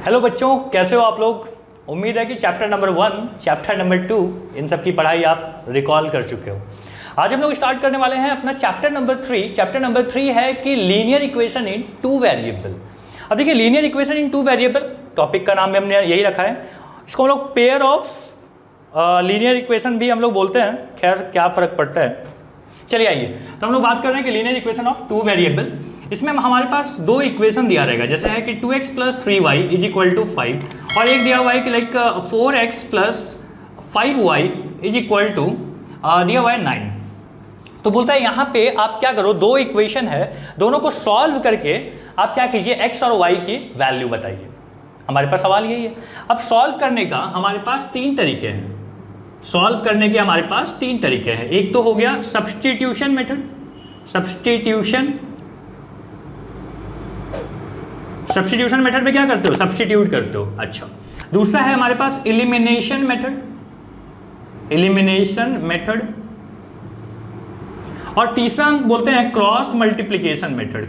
Hello बच्चों, कैसे हो आप लोग। उम्मीद है कि चैप्टर नंबर 1, चैप्टर नंबर 2 इन सब की पढ़ाई आप रिकॉल कर चुके हो। आज हम लोग स्टार्ट करने वाले हैं अपना चैप्टर नंबर 3। चैप्टर नंबर 3 है कि लीनियर इक्वेशन इन 2 वेरिएबल। अब देखिए, linear equation in 2 variable topic का नाम भी हमने यही रखा है। इसको हम लोग पेयर ऑफ लीनियर इक्वेशन भी हम लोग बोलते हैं। खैर क्या फ़र्क पड़ता है। चलिए आइए, तो हम लोग बात कर रहे हैं कि लीनियर इक्वेशन ऑफ 2 वेरिएबल। इसमें हमारे पास दो इक्वेशन दिया रहेगा, जैसे है कि 2x + 3y is equal to 5 और एक दिया हुआ है कि like 4x + 5y is equal to दिया हुआ है 9। तो बोलता है यहाँ पे आप क्या करो, दो इक्वेशन है, दोनों को सॉल्व करके आप क्या कीजिए, x और y की वैल्यू बताइए। हमारे पास सवाल यही है। अब सॉल्व करने का हमारे पास 3 तरीके हैं। सॉल्व करने के हमारे पास 3 तरीके हैं। एक तो हो गया सब्स्टिट्यूशन मेथड, सब्स्टिट्यूशन मेथड में क्या करते हो, सब्स्टिट्यूट करते हो। अच्छा, दूसरा है हमारे पास एलिमिनेशन मेथड, और तीसरा हम बोलते हैं क्रॉस मल्टीप्लिकेशन मेथड।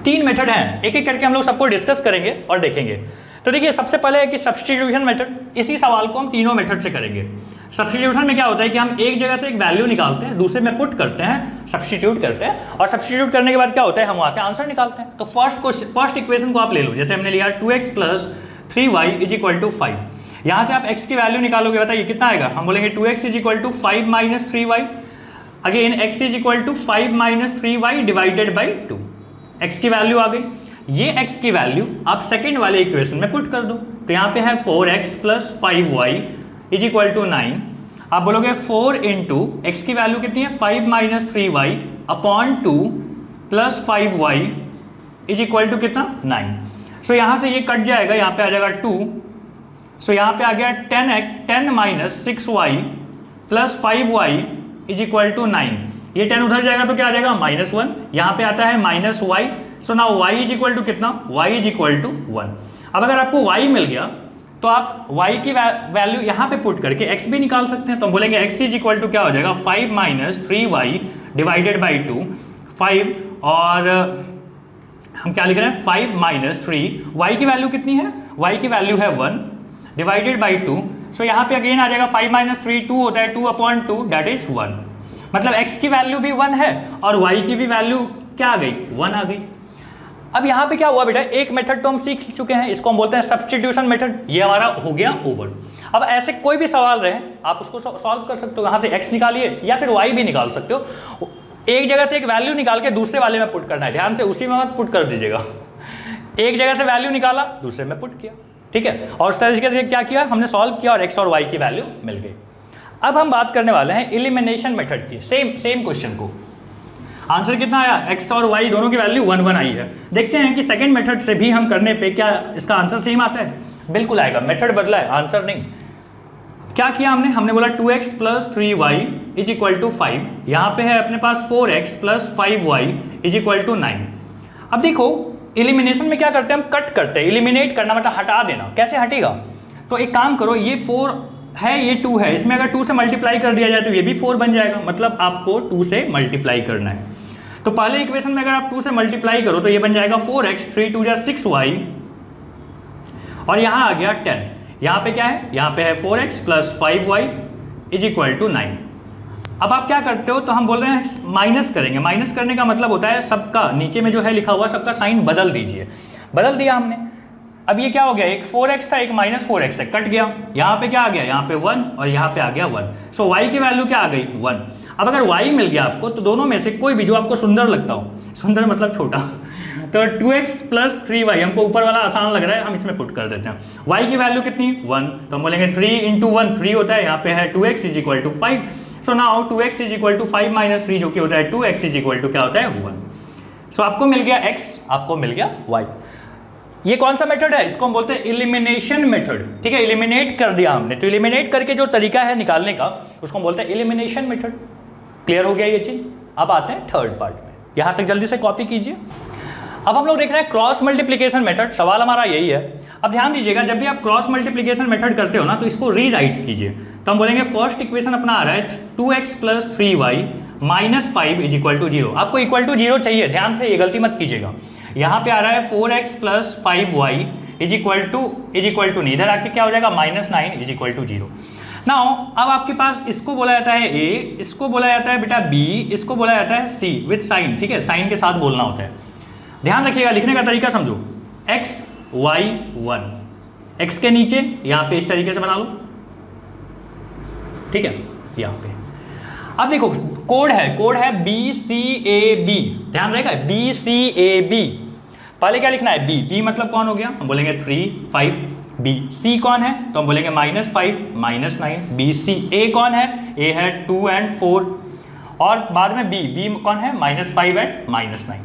3 मेथड हैं, एक एक करके हम लोग सबको डिस्कस करेंगे और देखेंगे। तो देखिए, सबसे पहले है कि सब्स्टिट्यूशन मेथड। इसी सवाल को हम तीनों मेथड से करेंगे। सब्स्टिट्यूशन में क्या होता है कि हम एक जगह से एक वैल्यू निकालते हैं, दूसरे में पुट करते हैं, सब्स्टिट्यूट करते हैं, और सब्स्टिट्यूट करने के बाद क्या होता है, हम वहां से आंसर निकालते हैं। तो फर्स्ट इक्वेशन को आप ले लो, जैसे हमने लिया 2x + 3y is equal to 5। यहां से आप x की वैल्यू निकालोगे, बताइए कितना आएगा। हम बोलेंगे 2x is equal to 5 - 3y। Again x is equal to 5 - 3y divided by 2। x की वैल्यू आ गई। ये x की वैल्यू आप सेकंड वाले इक्वेशन में पुट कर दो। तो यहाँ पे है 4x + 5y is equal to 9। आप बोलोगे 4 इंटू एक्स की वैल्यू कितनी है, 5 - 3y upon 2 + 5y is equal to कितना, 9। सो यहाँ से ये कट जाएगा, यहाँ पे आ जाएगा 2। सो यहाँ पे आ गया 10 - 6y + 5y is equal to 9। ये 10 उधर जाएगा तो क्या आ जाएगा, -1। यहाँ पे आता है -y। सो ना y इज इक्वल टू कितना, y इज इक्वल टू 1। अब अगर आपको y मिल गया तो आप y की वैल्यू यहाँ पे पुट करके x भी निकाल सकते हैं। तो हम बोलेंगे x इज इक्वल टू क्या हो जाएगा, 5 - 3y डिवाइडेड बाई 2। 5 और हम क्या लिख रहे हैं, 5 - 3। y की वैल्यू कितनी है, y की वैल्यू है 1 डिवाइडेड बाई 2। सो यहाँ पे अगेन आ जाएगा 5 - 3, 2 होता है, 2/2 दैट इज 1। मतलब x की वैल्यू भी 1 है और y की भी वैल्यू क्या आ गई, 1 आ गई। अब यहाँ पे क्या हुआ बेटा, एक मेथड तो हम सीख चुके हैं, इसको हम बोलते हैं सब्स्टिट्यूशन मेथड। ये हमारा हो गया ओवर। अब ऐसे कोई भी सवाल रहे आप उसको सॉल्व कर सकते हो। यहाँ से x निकालिए या फिर y भी निकाल सकते हो। एक जगह से एक वैल्यू निकाल के दूसरे वाले में पुट करना है, ध्यान से उसी में मत पुट कर दीजिएगा। एक जगह से वैल्यू निकाला, दूसरे में पुट किया, ठीक है। और उस तरीके से क्या किया, हमने सॉल्व किया और x और y की वैल्यू मिल गई। अब हम बात करने वाले हैं एलिमिनेशन मेथड की। सेम क्वेश्चन को आंसर कितना आया, x और y दोनों की वैल्यू 1 1 आई है। देखते हैं कि सेकंड मेथड से भी हम करने पे क्या इसका आंसर सेम आता है। बिल्कुल आएगा, मेथड बदला है, आंसर नहीं। क्या किया हमने बोला 2x + 3y is equal to 5। यहाँ पे है अपने पास 4x + 5y is equal to 9। अब देखो, एलिमिनेशन में क्या करते हैं, हम कट करते हैं। एलिमिनेट करना मतलब हटा देना। कैसे हटेगा, तो एक काम करो, ये 4 है, ये 2 है, इसमें अगर 2 से मल्टीप्लाई कर दिया जाए तो ये भी 4 बन जाएगा। मतलब आपको 2 से मल्टीप्लाई करना है। तो पहले इक्वेशन में अगर आप 2 से मल्टीप्लाई करो तो ये बन जाएगा 4x, 3 × 2 = 6y, और यहाँ आ गया 10। यहाँ पे क्या है, यहाँ पे है 4x + 5y is equal to 9। अब आप क्या करते हो, तो हम बोल रहे हैं माइनस करेंगे। माइनस करने का मतलब होता है सबका नीचे में जो है लिखा हुआ सबका साइन बदल दीजिए। बदल दिया हमने। अब ये क्या हो गया, एक 4x था, एक -4x है, कट गया। यहाँ पे क्या आ गया, यहाँ पे 1 और यहाँ पे आ गया 1। सो y की वैल्यू क्या आ गई, 1। अब अगर y मिल गया आपको तो दोनों में से कोई भी जो आपको सुंदर लगता हो, सुंदर मतलब छोटा, तो 2x + 3y, हमको ऊपर वाला आसान लग रहा है, हम इसमें पुट कर देते हैं। y की वैल्यू कितनी, 1, तो हम बोलेंगे 3 × 1 3 होता है। यहाँ पे है 2x is equal to 5। So now 2x is equal to 5 - 3 जो कि होता है 2x इज इक्वल टू क्या होता है, 1। सो आपको मिल गया x, आपको मिल गया y। ये कौन सा मेथड है, इसको हम बोलते हैं एलिमिनेशन मेथड, ठीक है। एलिमिनेट कर दिया हमने, तो एलिमिनेट करके जो तरीका है निकालने का उसको हम बोलते हैं एलिमिनेशन मेथड। क्लियर हो गया ये चीज। अब आते हैं थर्ड पार्ट में, यहां तक जल्दी से कॉपी कीजिए। अब हम लोग देख रहे हैं क्रॉस मल्टीप्लिकेशन मेथड। सवाल हमारा यही है। अब ध्यान दीजिएगा, जब भी आप क्रॉस मल्टीप्लिकेशन मेथड करते हो ना, तो इसको रीराइट कीजिए। तो हम बोलेंगे फर्स्ट इक्वेशन अपना आ रहा है 2x + 3y -5 is equal to 0। आपको इक्वल टू 0 चाहिए, ध्यान से ये गलती मत कीजिएगा। यहाँ पे आ रहा है 4x + 5y is equal to नहीं, इधर आके क्या हो जाएगा -9 इज इक्वल टू 0। नाउ अब आपके पास इसको बोला जाता है a, इसको बोला जाता है बेटा b, इसको बोला जाता है c विथ साइन, ठीक है, साइन के साथ बोलना होता है। ध्यान रखिएगा, लिखने का तरीका समझो, x y 1, x के नीचे यहाँ पे इस तरीके से बना लो, ठीक है, यहाँ पे। अब देखो कोड है BCAB, ध्यान रहेगा BCAB। पहले क्या लिखना है b मतलब कौन हो गया, हम बोलेंगे 3 5, b c कौन है तो हम बोलेंगे -5 -9, BC a कौन है, a है 2 and 4, और बाद में b कौन है -5 and -9।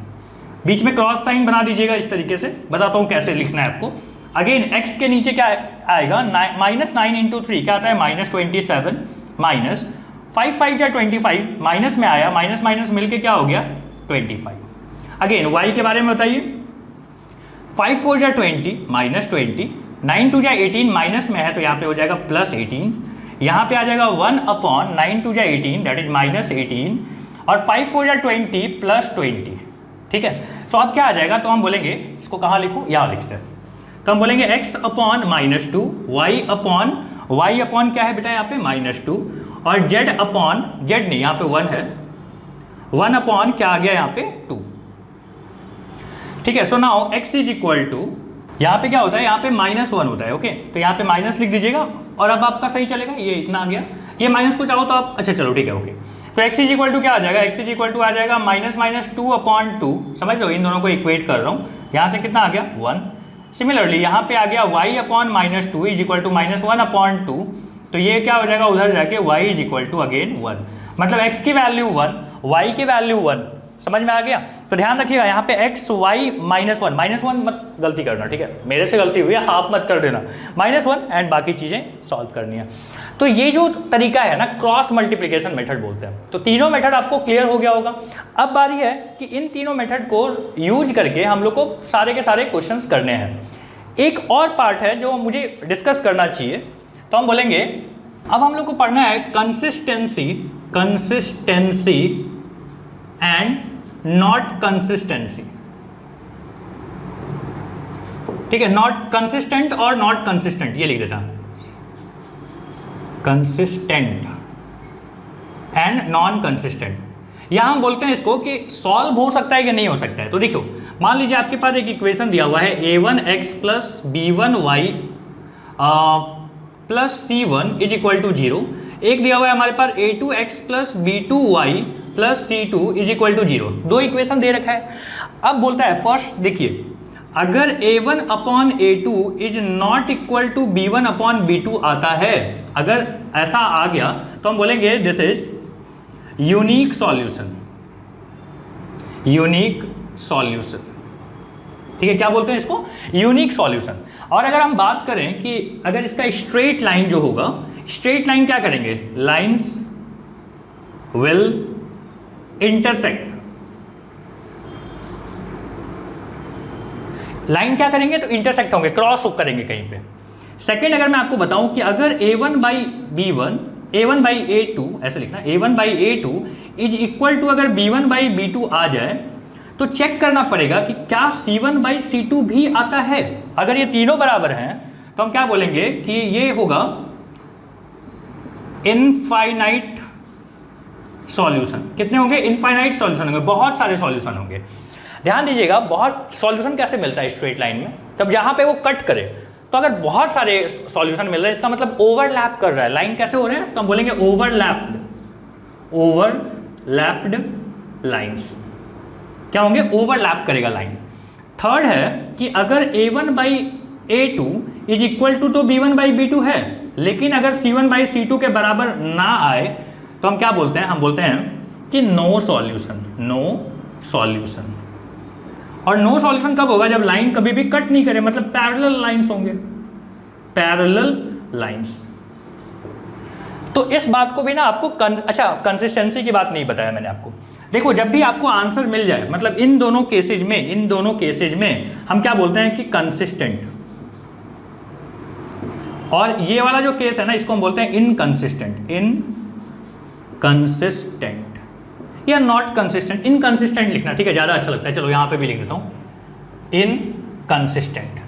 बीच में क्रॉस साइन बना दीजिएगा इस तरीके से, बताता हूँ कैसे लिखना है आपको। अगेन x के नीचे क्या आएगा, -9 इंटू 3 क्या आता है -27, माइनस 5 5 जा 25, माइनस में आया, माइनस माइनस मिलके क्या हो गया 25। अगेन y के बारे में बताइए, 5 4 जा 20, -20, 9 2 जा 18, माइनस में है तो यहाँ पे हो जाएगा +18, यहाँ पे आ जाएगा 1/9 2 जा 18 दैट इज -18, और 5 4 जा 20 +20, ठीक है। तो अब क्या आ जाएगा, तो हम बोलेंगे इसको कहाँ लिखूँ, यहाँ लिखते हैं, तो हम बोलेंगे x/-2, y/, क्या है बेटा यहाँ पे -2, और z नहीं, यहाँ पे 1 है, 1/ क्या आ गया यहाँ पे 2, ठीक है। So now x is equal to, यहाँ पे क्या होता है, यहाँ पे -1 होता है, ओके, तो यहाँ पे माइनस लिख दीजिएगा और अब आपका सही चलेगा, ये इतना आ गया, ये माइनस को चाहो तो आप, अच्छा चलो ठीक है, ओके। तो x इज इक्वल टू क्या आ जाएगा, x इज इक्वल टू आ जाएगा -2/2, समझ लो इन दोनों को इक्वेट कर रहा हूँ, यहाँ से कितना आ गया 1। सिमिलरली यहाँ पे आ गया y/-2 इज इक्वल टू -1/2, तो ये क्या हो जाएगा उधर जाके y is equal to again 1, मतलब x की वैल्यू 1, y की वैल्यू 1, समझ में आ गया। तो ध्यान रखिएगा यहाँ पे x y -1 मत गलती करना, ठीक है, मेरे से गलती हुई है, आप मत कर देना, -1 एंड बाकी चीज़ें सॉल्व करनी है। तो ये जो तरीका है ना, क्रॉस मल्टीप्लिकेशन मेथड बोलते हैं। तो तीनों मेथड आपको क्लियर हो गया होगा। अब बारी है कि इन तीनों मेथड को यूज करके हम लोग को सारे के सारे क्वेश्चंस करने हैं। एक और पार्ट है जो मुझे डिस्कस करना चाहिए, तो हम बोलेंगे अब हम लोग को पढ़ना है कंसिस्टेंसी एंड नॉट कंसिस्टेंसी, ठीक है, नॉट कंसिस्टेंट और नॉट कंसिस्टेंट, ये लिख देता हूं, कंसिस्टेंट एंड नॉन कंसिस्टेंट। यहां हम बोलते हैं इसको कि सॉल्व हो सकता है कि नहीं हो सकता है। तो देखो मान लीजिए आपके पास एक इक्वेशन दिया हुआ है a1x + b1y + c1 is equal to 0, एक दिया हुआ है हमारे पास a2x + b2y + c2 is equal to 0, दो इक्वेशन दे रखा है। अब बोलता है फर्स्ट देखिए, अगर a1/a2 is not equal to b1/b2 आता है, अगर ऐसा आ गया तो हम बोलेंगे दिस इज यूनिक सॉल्यूशन, ठीक है, क्या बोलते हैं इसको, यूनिक सॉल्यूशन। और अगर हम बात करें कि अगर इसका स्ट्रेट लाइन जो होगा, स्ट्रेट लाइन क्या करेंगे, लाइंस विल इंटरसेक्ट, लाइन क्या करेंगे तो इंटरसेक्ट होंगे, क्रॉस करेंगे कहीं पे। सेकेंड अगर मैं आपको बताऊं कि अगर a1/b1 a1/a2 ऐसे लिखना, a1/a2 इज इक्वल टू अगर b1/b2 आ जाए तो चेक करना पड़ेगा कि क्या c1/c2 भी आता है। अगर ये तीनों बराबर हैं तो हम क्या बोलेंगे कि ये होगा इनफाइनाइट सॉल्यूशन। कितने होंगे, इनफाइनाइट सॉल्यूशन होंगे, बहुत सारे सॉल्यूशन होंगे। ध्यान दीजिएगा, बहुत सॉल्यूशन कैसे मिलता है स्ट्रेट लाइन में, तब जहां पे वो कट करे, तो अगर बहुत सारे सॉल्यूशन मिल रहे हैं इसका मतलब ओवरलैप कर रहा है, लाइन कैसे हो रहे हैं, तो हम बोलेंगे ओवरलैप्ड लाइंस, क्या होंगे, ओवरलैप करेगा लाइन। थर्ड है कि अगर a1/a2 इज इक्वल टू तो b1/b2 है, लेकिन अगर c1/c2 के बराबर ना आए तो हम क्या बोलते हैं, हम बोलते हैं कि नो सॉल्यूशन। और नो सॉल्यूशन कब होगा, जब लाइन कभी भी कट नहीं करे, मतलब पैरेलल लाइंस होंगे, पैरेलल लाइंस। तो इस बात को भी ना आपको अच्छा कंसिस्टेंसी की बात नहीं बताया मैंने आपको। देखो जब भी आपको आंसर मिल जाए, मतलब इन दोनों केसेज में हम क्या बोलते हैं कि कंसिस्टेंट, और ये वाला जो केस है ना इसको हम बोलते हैं इनकंसिस्टेंट। या नॉट कंसिस्टेंट, इनकंसिस्टेंट लिखना, ठीक है, ज़्यादा अच्छा लगता है। चलो यहाँ पे भी लिख देता हूँ इनकंसिस्टेंट,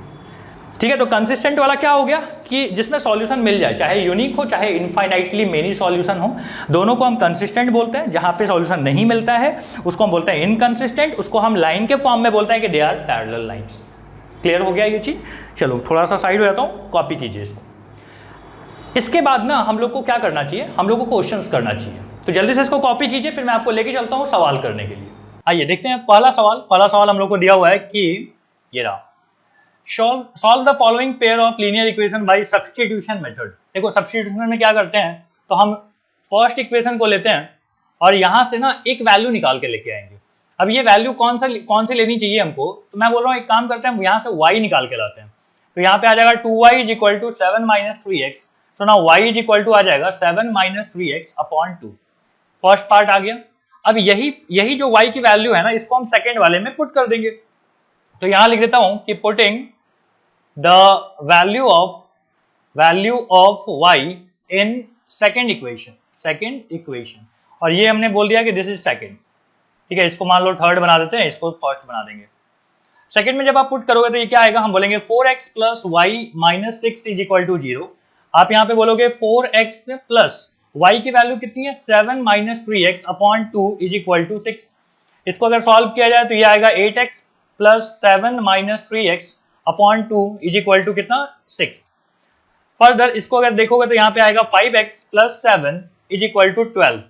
ठीक है। तो कंसिस्टेंट वाला क्या हो गया कि जिसमें सॉल्यूशन मिल जाए, चाहे यूनिक हो चाहे इनफाइनाइटली मेनी सॉल्यूशन हो, दोनों को हम कंसिस्टेंट बोलते हैं। जहाँ पे सॉल्यूशन नहीं मिलता है उसको हम बोलते हैं इनकंसिस्टेंट, उसको हम लाइन के फॉर्म में बोलते हैं कि they are parallel lines. Clear हो गया ये चीज़? चलो थोड़ा सा साइड हो जाता हूँ, कॉपी कीजिए इसको। इसके बाद ना हम लोग को क्या करना चाहिए, हम लोग को क्वेश्चंस करना चाहिए। तो जल्दी से इसको कॉपी कीजिए, फिर मैं आपको लेके चलता हूँ सवाल करने के लिए। आइए देखते हैं पहला सवाल हम लोग को दिया हुआ है कि ये रहा, solve the following pair of linear equation by substitution method. देखो सब्स्टिट्यूशन में क्या करते हैं, तो हम फर्स्ट इक्वेशन को लेते हैं और यहां से ना एक वैल्यू निकाल के लेके आएंगे। अब ये वैल्यू कौन सी लेनी चाहिए हमको, तो मैं बोल रहा हूँ एक काम करते हैं, हम यहाँ से y निकाल के लाते हैं। तो यहाँ पे आ जाएगा 2y = 7 - 3x। सो ना y = आ जाएगा 7 - 3x अपॉन 2। फर्स्ट पार्ट आ गया। अब यही जो y की वैल्यू है ना, इसको हम सेकेंड वाले में पुट कर देंगे। तो यहां लिख देता हूं कि putting the value of y in second equation, और ये हमने बोल दिया कि दिस इज सेकेंड, ठीक है। इसको मान लो थर्ड बना देते हैं, इसको फर्स्ट बना देंगे। सेकेंड में जब आप पुट करोगे तो ये क्या आएगा, हम बोलेंगे 4x + y - 6 = 0। आप यहाँ पे बोलोगे 4x + y की वैल्यू कितनी है, 7 - 3x अपॉन 2 = 6। इसको अगर सॉल्व किया जाए तो ये आएगा 8x + 7 - 3x अपॉन 2 = कितना, 6। फर्दर इसको अगर देखोगे तो यहाँ पे आएगा 5x + 7 = 12।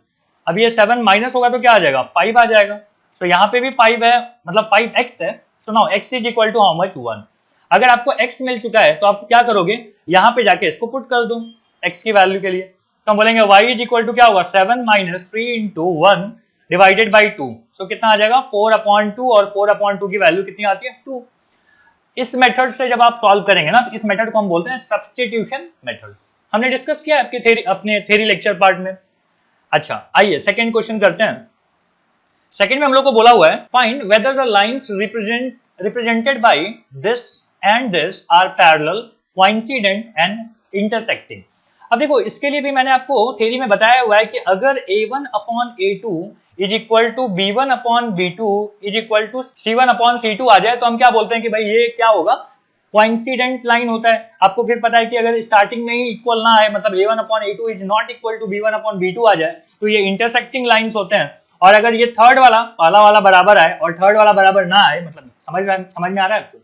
अब ये 7 माइनस होगा तो क्या आ जाएगा, 5 आ जाएगा। सो यहाँ पे भी 5 है, मतलब 5x है। So now x = how much, 1। अगर आपको x मिल चुका है तो आप क्या करोगे, यहाँ पे जाके इसको पुट कर दो x की वैल्यू के लिए। तो हम बोलेंगे y = क्या होगा, 7 - 3 × 1 डिवाइडेड बाई 2। सो कितना आ जाएगा, 4/2, और 4/2 की वैल्यू कितनी आती है, 2। इस मेथड से जब आप सॉल्व करेंगे ना, तो इस मेथड को हम बोलते हैं सब्स्टिट्यूशन मेथड। हमने डिस्कस किया अपने थ्योरी लेक्चर पार्ट में। अच्छा आइए सेकंड क्वेश्चन करते हैं। सेकंड में हम लोग को बोला हुआ है, find whether the lines represented by this and this are parallel, coincident and intersecting. अब देखो इसके लिए भी मैंने आपको थ्योरी में बताया हुआ है कि अगर a1/a2 = b1/b2 = c1/c2 आ जाए तो हम क्या बोलते हैं कि भाई ये क्या होगा, कोइंसिडेंट लाइन होता है। आपको फिर पता है कि अगर स्टार्टिंग में ही इक्वल ना आए, मतलब a1/a2 is not equal to b1/b2 आ जाए, तो ये इंटरसेक्टिंग लाइंस होते हैं। और अगर ये थर्ड वाला पहला वाला बराबर आए और थर्ड वाला बराबर ना आए, मतलब समझ में आ रहा है आपको,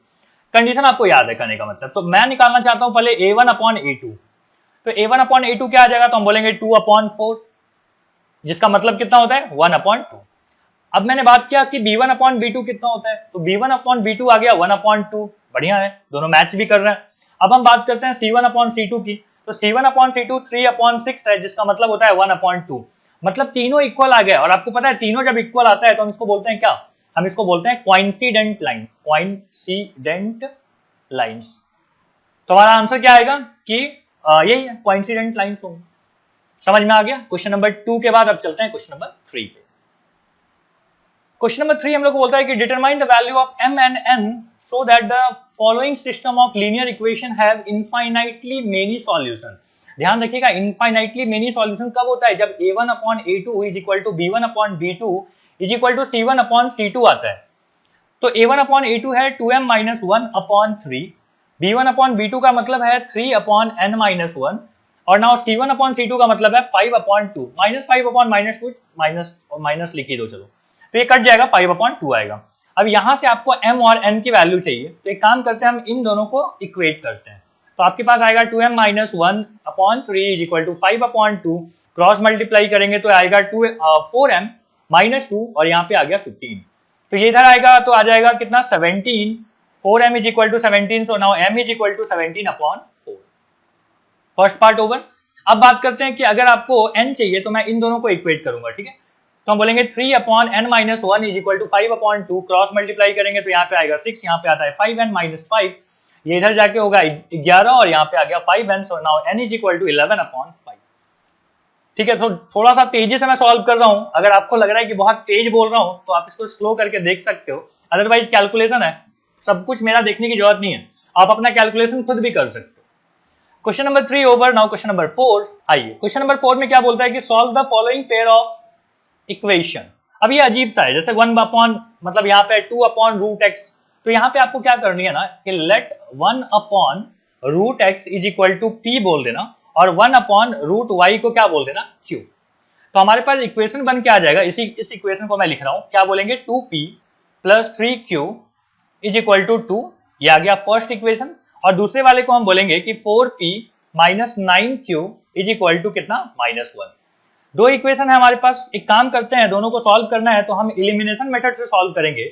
कंडीशन आपको याद है करने का मतलब। तो मैं निकालना चाहता हूं पहले a1/a2। तो a1/a2 क्या आ जाएगा, तो हम बोलेंगे 2/4, जिसका मतलब कितना होता है, 1/2। अब मैंने बात किया कि b1/b2 कितना होता है, तो b1/b2 आ गया 1/2। बढ़िया है, दोनों मैच भी कर रहे हैं। अब हम बात करते हैं c1/c2 की। तो c1/c2 3/6 है, जिसका मतलब होता है 1/2। मतलब तीनों इक्वल आ गए। और आपको पता है तीनों जब इक्वल आता है तो हम इसको बोलते हैं क्या, हम इसको बोलते हैं कोइंसिडेंट लाइन, कोइंसिडेंट लाइंस। तो हमारा आंसर क्या आएगा कि यही है, कोइंसिडेंट लाइंस होंगे। समझ में आ गया। क्वेश्चन नंबर 2 के बाद अब चलते हैं क्वेश्चन नंबर 3 पे। क्वेश्चन नंबर 3 हम लोग को बोलता है कि determine the value of m and n so that the following system of linear equation have infinitely many solution। ध्यान रखिएगा, infinitely many solution कब होता है, जब a1/a2 = b1/b2 = c1/c2 आता है। तो a1/a2 है 2m - 1/3, b1/b2 का मतलब है 3/n - 1, और नाउ c1/c2 का मतलब है 5/2। -5/-2 माइनस लिख ही दो चलो, तो ये कट जाएगा, 5/2 आएगा। अब यहां से आपको m और n की वैल्यू चाहिए, तो एक काम करते हैं, हम इन दोनों को इक्वेट करते हैं। तो आपके पास आएगा 2m - 1/3 = 5/2, क्रॉस मल्टीप्लाई करेंगे तो आएगा 4m - 2, और यहाँ पे आ गया 15। तो ये इधर आएगा तो आ जाएगा कितना, 17। 4m = 17, so now m = 17/4। First part over. अब बात करते हैं कि अगर आपको n चाहिए तो मैं इन दोनों को इक्वेट करूंगा, ठीक है। तो हम बोलेंगे 3/n - 1 = 5/2, क्रॉस मल्टीप्लाई करेंगे तो यहाँ पे आएगा 6, यहाँ पे आता है 5n - 5, ये इधर जाके होगा 11, और यहाँ पे आ गया 5n, सो नाउ n = 11/5। ठीक है, तो थोड़ा सा तेजी से मैं सॉल्व कर रहा हूं। अगर आपको लग रहा है कि बहुत तेज बोल रहा हूं तो आप इसको स्लो करके देख सकते हो, अदरवाइज कैलकुलेशन है, सब कुछ मेरा देखने की जरूरत नहीं है, आप अपना कैलकुलेशन खुद भी कर सकते हो। Question number 3 over. Now question number 4 आइए। क्वेश्चन नंबर 4 में क्या बोलता है कि solve the following pair of equation. अब ये अजीब सा है, जैसे 1 अपॉन मतलब यहाँ पे 2 अपॉन रूट एक्स, तो यहाँ पे आपको क्या करनी है ना कि let 1 upon root x is equal to p बोल देना और 1 अपॉन रूट वाई को क्या बोल देना, क्यू। तो हमारे पास इक्वेशन बन के आ जाएगा, इस इक्वेशन को मैं लिख रहा हूं, क्या बोलेंगे 2p plus 3q is equal to 2, ये आ गया फर्स्ट इक्वेशन। और दूसरे वाले को हम बोलेंगे कि 4p minus 9q is equal to कितना, -1। दो इक्वेशन है हमारे पास, एक काम करते हैं, दोनों को सॉल्व करना है तो हम एलिमिनेशन मेथड से सॉल्व करेंगे।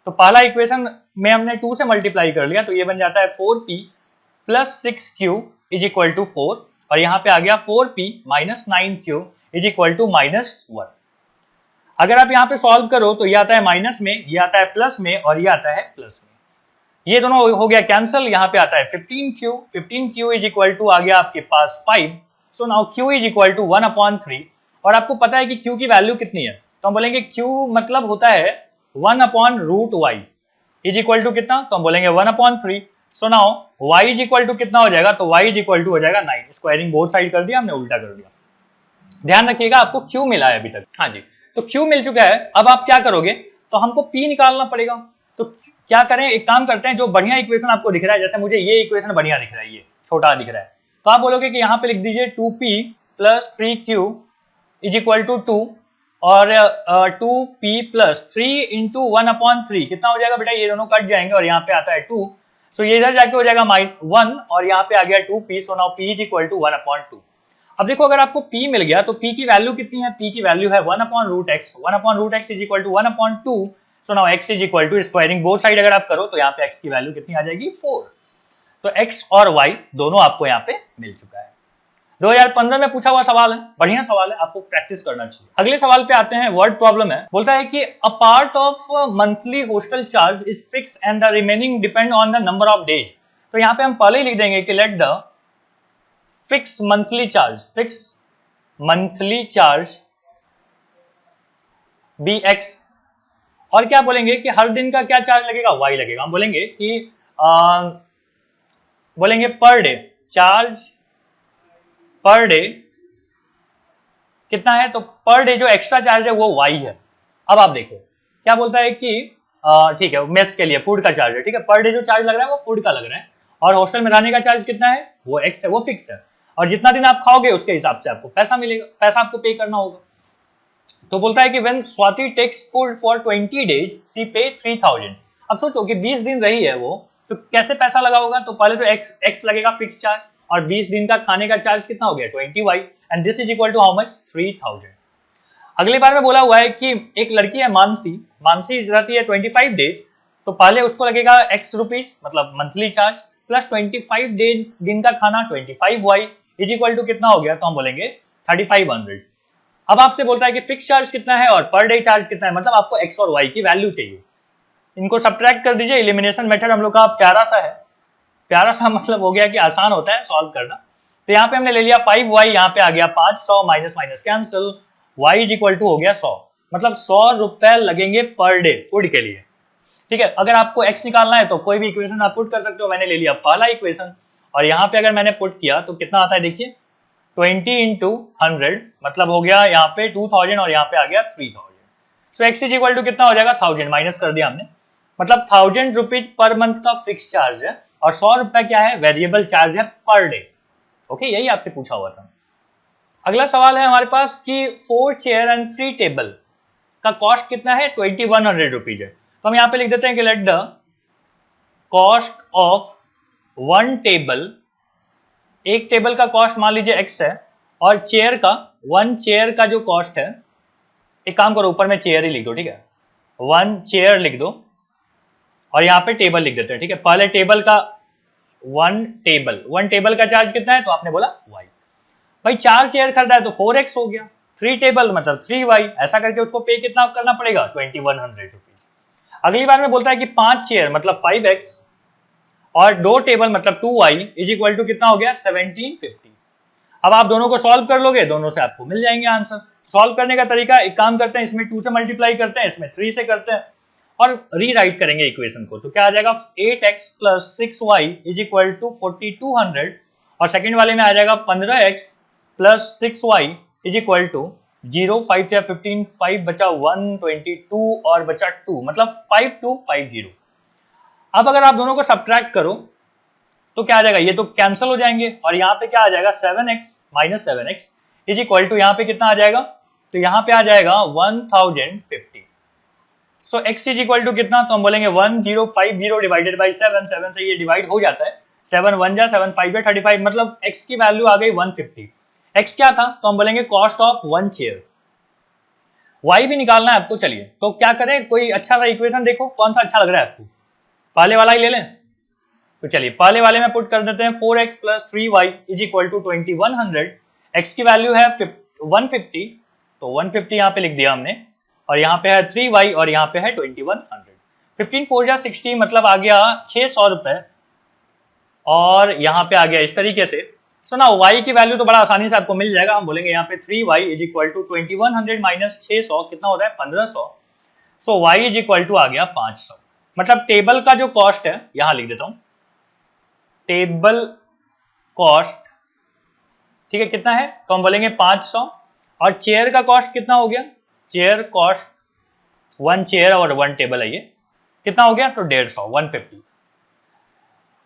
तो पहला इक्वेशन में हमने 2 से मल्टीप्लाई कर लिया, तो ये बन जाता है 4p plus 6q is equal to 4, और यहाँ पे आ गया 4p minus 9q is equal to -1। अगर आप यहाँ पे सॉल्व करो तो ये आता है माइनस में, ये आता है प्लस में, और ये आता है प्लस में, ये दोनों हो गया कैंसिल। यहाँ पे आता है 15q इज इक्वल टू आ गया आपके पास 5। So now q is equal to 1 upon 3, और आपको पता है कि q की वैल्यू कितनी है, तो हम बोलेंगे q मतलब होता है 1 upon root y is equal to कितना, तो हम बोलेंगे 1 upon 3। So now y is equal to कितना हो जाएगा, तो y इज इक्वल टू हो जाएगा 9। स्क्वायरिंग बोथ साइड कर दिया हमने, उल्टा कर दिया। ध्यान रखिएगा आपको q मिला है अभी तक, हाँ जी, तो q मिल चुका है। अब आप क्या करोगे, तो हमको p निकालना पड़ेगा। तो क्या करें, एक काम करते हैं, जो बढ़िया इक्वेशन आपको दिख रहा है, जैसे मुझे ये इक्वेशन बढ़िया दिख रहा है, ये छोटा दिख रहा है, तो आप बोलोगे कि यहाँ पे लिख दीजिए 2p plus 3q is equal to 2, और 2p प्लस 3 इंटू 1 अपॉन 3 कितना हो जाएगा बेटा, ये दोनों कट जाएंगे और यहाँ पे आता है 2, सो ये इधर जाके हो जाएगा -1, और यहाँ पे आ गया 2p। So now p is equal to 1 upon 2। अब देखो अगर आपको p मिल गया तो p की वैल्यू कितनी है, p की वैल्यू है 1 upon root x, 1 upon root x is equal to 1 upon 2। So now x is equal to, squaring both side अगर आप करो तो यहाँ पे x की वैल्यू कितनी आ जाएगी, 4। तो x और y दोनों आपको यहाँ पे मिल चुका है। 2015 में पूछा हुआ सवाल है, बढ़िया सवाल है, आपको प्रैक्टिस करना चाहिए। अगले सवाल पे आते हैं, वर्ड प्रॉब्लम है, बोलता है कि a part of monthly hostel charge is fix and the remaining depend on the number of days. तो यहाँ पे हम पहले ही लिख देंगे कि let the fix monthly charge be x, और क्या बोलेंगे कि हर दिन का क्या चार्ज लगेगा, y लगेगा। हम बोलेंगे कि बोलेंगे per day charge per day कितना है, तो पर डे जो एक्स्ट्रा चार्ज है वो y है। अब आप देखो क्या बोलता है कि ठीक है, मेस के लिए फूड का चार्ज है, ठीक है, पर डे जो चार्ज लग रहा है वो फूड का लग रहा है, और हॉस्टल में रहने का चार्ज कितना है, वो x है, वो फिक्स है, और जितना दिन आप खाओगे उसके हिसाब से आपको पैसा मिलेगा, पैसा आपको पे करना होगा। तो बोलता है कि when Swati takes food for 20 days she pay 3000। अब सोचो कि 20 दिन रही है वो, तो कैसे पैसा लगा होगा, तो पहले तो x लगेगा फिक्स चार्ज, और 20 दिन का खाने का चार्ज कितना हो गया 20y, and this is equal to how much, 3000। अगली बार में बोला हुआ है कि एक लड़की है मानसी रहती है 25 डेज, तो पहले उसको लगेगा x रुपीज मतलब मंथली चार्ज, प्लस 25 दिन का खाना 25y इज इक्वल टू कितना हो गया, तो हम बोलेंगे 3500। अब आपसे बोलता है कि फिक्स चार्ज कितना है और पर डे चार्ज कितना है, मतलब आपको x और y की वैल्यू चाहिए। इनको सब्ट्रैक्ट कर दीजिए, एलिमिनेशन मेथड हम लोग का प्यारा सा है, प्यारा सा मतलब हो गया कि आसान होता है सॉल्व करना। तो यहाँ पे हमने ले लिया 5y, यहाँ पे आ गया 500, minus minus cancel, y is equal to हो गया 100, मतलब 100 रुपए लगेंगे पर डे फूड के लिए, ठीक है। अगर आपको x निकालना है तो कोई भी इक्वेशन आप पुट कर सकते हो, मैंने ले लिया पहला इक्वेशन, और यहाँ पे अगर मैंने पुट किया तो कितना आता है देखिए, 20 इंटू 100 मतलब हो गया यहाँ पे 2000, और यहाँ पे आ गया 3000। सो x इज इक्वल टू कितना हो जाएगा, 1000 माइनस कर दिया हमने, मतलब 1000 रुपीज पर मंथ का फिक्स चार्ज है, और 100 रुपए क्या है, वेरिएबल चार्ज है पर डे। ओके, यही आपसे पूछा हुआ था। अगला सवाल है हमारे पास कि 4 चेयर एंड 3 टेबल का कॉस्ट कितना है, 2100 रुपीज है। तो हम यहाँ पे लिख देते हैं कि let the cost of 1 table, एक टेबल का कॉस्ट मान लीजिए x है, और चेयर का 1 चेयर का जो कॉस्ट है, एक काम करो ऊपर में चेयर ही लिख दो, ठीक है, 1 चेयर लिख दो, और यहाँ पे टेबल लिख देते हैं, ठीक है। पहले टेबल का 1 टेबल का चार्ज कितना है, तो आपने बोला y। भाई 4 चेयर खरीदा है तो 4x हो गया, 3 टेबल मतलब 3y, ऐसा करके उसको पे कितना करना पड़ेगा, 2100 रुपीज। अगली बार में बोलता है कि 5 चेयर मतलब 5x, और 2 टेबल मतलब 2y इज इक्वल टू कितना हो गया, 1750। अब आप दोनों को सॉल्व कर लोगे, दोनों से आपको मिल जाएंगे आंसर। सॉल्व करने का तरीका, एक काम करते हैं, इसमें 2 से मल्टीप्लाई करते हैं, इसमें 3 से करते हैं, और रीराइट करेंगे इक्वेशन को। तो क्या आ जाएगा, 8x plus 6y is equal to 4200, और सेकंड वाले में आ जाएगा 15x plus 6y is equal to 0 5 से 15, 5 बचा 1, 22 और बचा 2, मतलब 5250। अब अगर आप दोनों को सब्ट्रैक्ट करो तो क्या आ जाएगा, ये तो कैंसिल हो जाएंगे और यहाँ पे क्या आ जाएगा 7x minus 7x is equal to यहाँ पे कितना आ जाएगा, तो यहाँ पे आ जाएगा 1050। सो x इज इक्वल टू कितना, तो हम बोलेंगे 1050 डिवाइडेड बाई 7, 7 से ये डिवाइड हो जाता है, 7 1 जा 7 5 35, मतलब x की वैल्यू आ गई 150। x क्या था, तो हम बोलेंगे कॉस्ट ऑफ 1 चेयर। y भी निकालना है आपको, चलिए तो क्या करें, कोई अच्छा सा इक्वेशन देखो, कौन सा अच्छा लग रहा है आपको, पहले वाला ही ले लें। तो चलिए पहले वाले में पुट कर देते हैं 4x plus 3y is equal to 2100। x की वैल्यू है 150, तो 150 यहाँ पे लिख दिया हमने, और यहाँ पे है 3y और यहाँ पे है 2100। 15 4 जा 60, मतलब आ गया 600 रुपए, और यहाँ पे आ गया इस तरीके से। सो ना y की वैल्यू तो बड़ा आसानी से आपको मिल जाएगा, हम बोलेंगे यहाँ पे 3y is equal to 2100 minus 600 कितना होता है 1500। सो y इज इक्वल टू आ गया 500। मतलब टेबल का जो कॉस्ट है, यहाँ लिख देता हूं, टेबल कॉस्ट, ठीक है, कितना है, तो हम बोलेंगे 500। और चेयर का कॉस्ट कितना हो गया, चेयर कॉस्ट 1 चेयर और 1 टेबल है, ये कितना हो गया, तो 150, 150।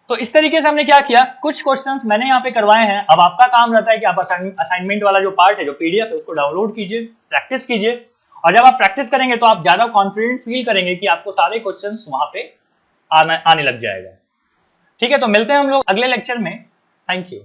तो इस तरीके से हमने क्या किया, कुछ क्वेश्चंस मैंने यहाँ पे करवाए हैं। अब आपका काम रहता है कि आप असाइनमेंट वाला जो पार्ट है, जो पीडीएफ है, उसको डाउनलोड कीजिए, प्रैक्टिस कीजिए, और जब आप प्रैक्टिस करेंगे तो आप ज्यादा कॉन्फिडेंट फील करेंगे कि आपको सारे क्वेश्चंस वहां पे आने लग जाएगा। ठीक है, तो मिलते हैं हम लोग अगले लेक्चर में। Thank you.